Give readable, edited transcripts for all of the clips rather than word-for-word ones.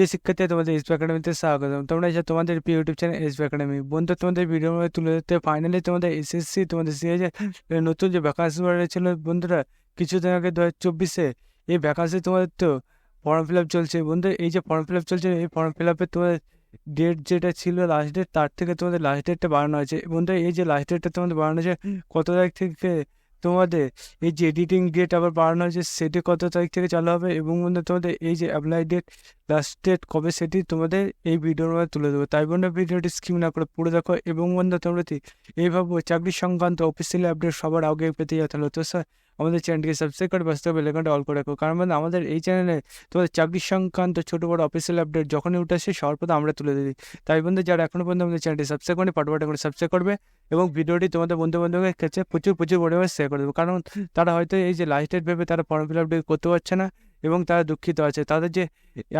প্রিয় শিক্ষার্থী, তোমাদের এসবি একাডেমিতে স্বাগতম। তোমরা এসে তোমাদের প্রিয় ইউটিউব চ্যানেল এসবি একাডেমি। বন্ধু, তোমাদের ভিডিওর মধ্যে তুলে ধরতে ফাইনালি তোমাদের এসএসসি তোমাদের সিএজে নতুন যে ভ্যাকান্সি ছিল বন্ধুরা, কিছুদিন আগে 2024-এ এই ভ্যাকান্সি তোমাদের তো ফর্ম ফিল আপ চলছে। বন্ধু, এই যে ফর্ম ফিল আপ চলছে, এই ফর্ম ফিল আপে তোমাদের ডেট যেটা ছিল লাস্ট ডেট, তার থেকে তোমাদের লাস্ট ডেটটা বাড়ানো হয়েছে। বন্ধু, এই যে লাস্ট ডেটটা তোমাদের বাড়ানো হয়েছে কত তারিখ থেকে, তোমাদের এই যে এডিটিং ডেট আবার বাড়ানো হয়েছে সেটি কত তারিখ থেকে চালু হবে, এবং বন্ধু তোমাদের এই যে অ্যাপ্লাই ডেট লাস্ট ডেট কবে সেটি তোমাদের এই ভিডিওর মধ্যে তুলে দেবো। তাই বন্ধু ভিডিওটি স্কিপ না করে পুরো দেখো। এবং বন্ধু তোমরা এইভাবে চাকরি সংক্রান্ত অফিসিয়াল আপডেট সবার আগে পেতে যেতে হলো তো স্যার আমাদের চ্যানেলটিকে সাবস্ক্রাইব করে ব্যস্ত বেল আইকনটা অল করে রাখো। কারণ বন্ধু আমাদের এই চ্যানেলে তোমাদের চাকরি সংক্রান্ত ছোটো বড় অফিসিয়াল আপডেট যখনই উঠে আসে সবার প্রথমে আমরা তুলে দিই। তাই বন্ধু যারা এখনো পর্যন্ত আমাদের চ্যানেলটি সাবস্ক্রাইব করে পাটপাটা করে সাবস্ক্রাইব করবে এবং ভিডিওটি তোমাদের বন্ধু বান্ধবের কাছে প্রচুর পরিমাণে শেয়ার করে দেবো। কারণ তারা হয়তো এই যে লাস্ট ডেট ভেবে তারা ফর্ম ফিল আপ করতে পারছে না এবং তারা দুঃখিত আছে। তাদের যে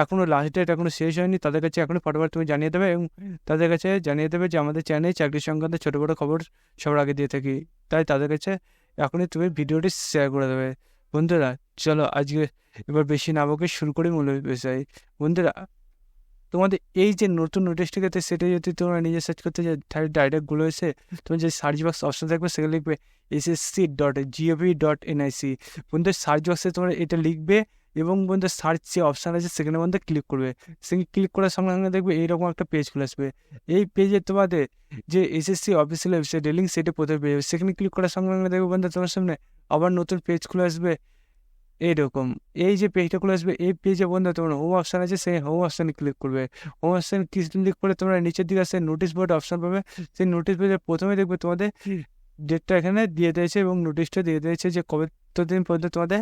এখনও লাস্ট ডেট এখনও শেষ হয়নি, তাদের কাছে এখনও ফটাফট তুমি জানিয়ে দেবে এবং তাদের কাছে জানিয়ে দেবে যে আমাদের চ্যানেলে চাকরি সংক্রান্ত ছোটো বড়ো খবর সবার আগে দিয়ে থাকি। তাই তাদের কাছে এখনই তুমি ভিডিওটি শেয়ার করে দেবে। বন্ধুরা চলো আজকে এবার বেশি না বকে শুরু করি মূল বিষয়। বন্ধুরা, তোমাদের এই যে নতুন নোটিশটিতে সেটা যদি তোমরা নিজে সার্চ করতে চাই তাহলে ডাইরেক্টগুলো এসে তুমি যে সার্চ বক্স অপশন থাকবে সেখানে লিখবে ssc.gov.nic। বন্ধু সার্চ বক্সে তোমরা এটা লিখবে এবং বন্ধু সার্চ যে অপশান আছে সেখানে বন্ধু ক্লিক করবে। সেখানে ক্লিক করার সঙ্গে সঙ্গে দেখবে এইরকম একটা পেজ খুলে আসবে। এই পেজে তোমাদের যে এসএসসি অফিসিয়াল ওয়েবসাইট লিঙ্ক সেটা প্রথমে পেয়ে যাবে। সেখানে ক্লিক করার সঙ্গে সঙ্গে দেখবে বন্ধু তোমার সামনে আবার নতুন পেজ খুলে আসবে। এইরকম এই যে পেজটা খুলে আসবে, এই পেজে বন্ধু তোমার হোম অপশান আছে, সেই হোম অপশানে ক্লিক করবে। হোম অপশানে ক্লিক করে তোমরা নিচের দিকে আসে নোটিশ বোর্ড অপশান পাবে। সেই নোটিশ বোর্ডে প্রথমে দেখবে তোমাদের ডেটটা এখানে দিয়ে দিয়েছে এবং নোটিশটা দিয়ে দিয়েছে যে কতদিন পর্যন্ত তোমাদের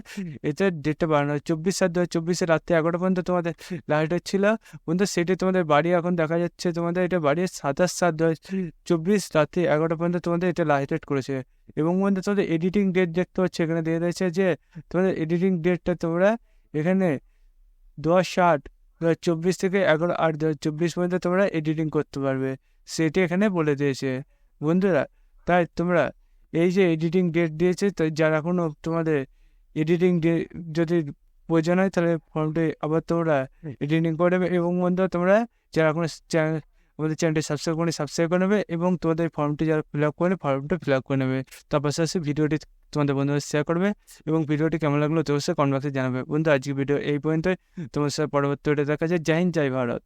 এটা ডেটটা বাড়ানো হয়। 24/7/2024 রাত্রি 11টা পর্যন্ত তোমাদের লাস্ট ডেট ছিল। বন্ধু সেটি তোমাদের বাড়ি এখন দেখা যাচ্ছে তোমাদের এটা বাড়িয়ে 27/7/2024 রাত্রি 11টা পর্যন্ত তোমাদের এটা লাস্ট ডেট করেছে। এবং বন্ধু তোমাদের এডিটিং ডেট দেখতে পাচ্ছ এখানে দিয়ে দিয়েছে যে তোমাদের এডিটিং ডেটটা তোমরা এখানে 10/8/2024 থেকে 11/8/2024 পর্যন্ত তোমরা এডিটিং করতে পারবে, সেটি এখানে বলে দিয়েছে। বন্ধুরা তাই তোমরা এই যে এডিটিং ডেট দিয়েছে, তাই যারা এখনও তোমাদের এডিটিং ডেট যদি প্রয়োজন হয় তাহলে ফর্মটি আবার তোমরা এডিটিং করে নেবে। এবং বন্ধু তোমরা যারা এখনো আমাদের চ্যানেলটি সাবস্ক্রাইব করে নেবে এবং তোমাদের ফর্মটি যারা ফিল আপ করে ফর্মটা ফিল আপ করে নেবে। তার পাশাপাশি ভিডিওটি তোমাদের বন্ধুদের শেয়ার করবে এবং ভিডিওটি কেমন লাগলো তোমার সাথে কমেন্ট বক্সে জানাবে। বন্ধু আজকে ভিডিও এই পর্যন্তই, তোমার সাথে পরবর্তী দেখা যায়। জয় হিন্দ, জয় ভারত।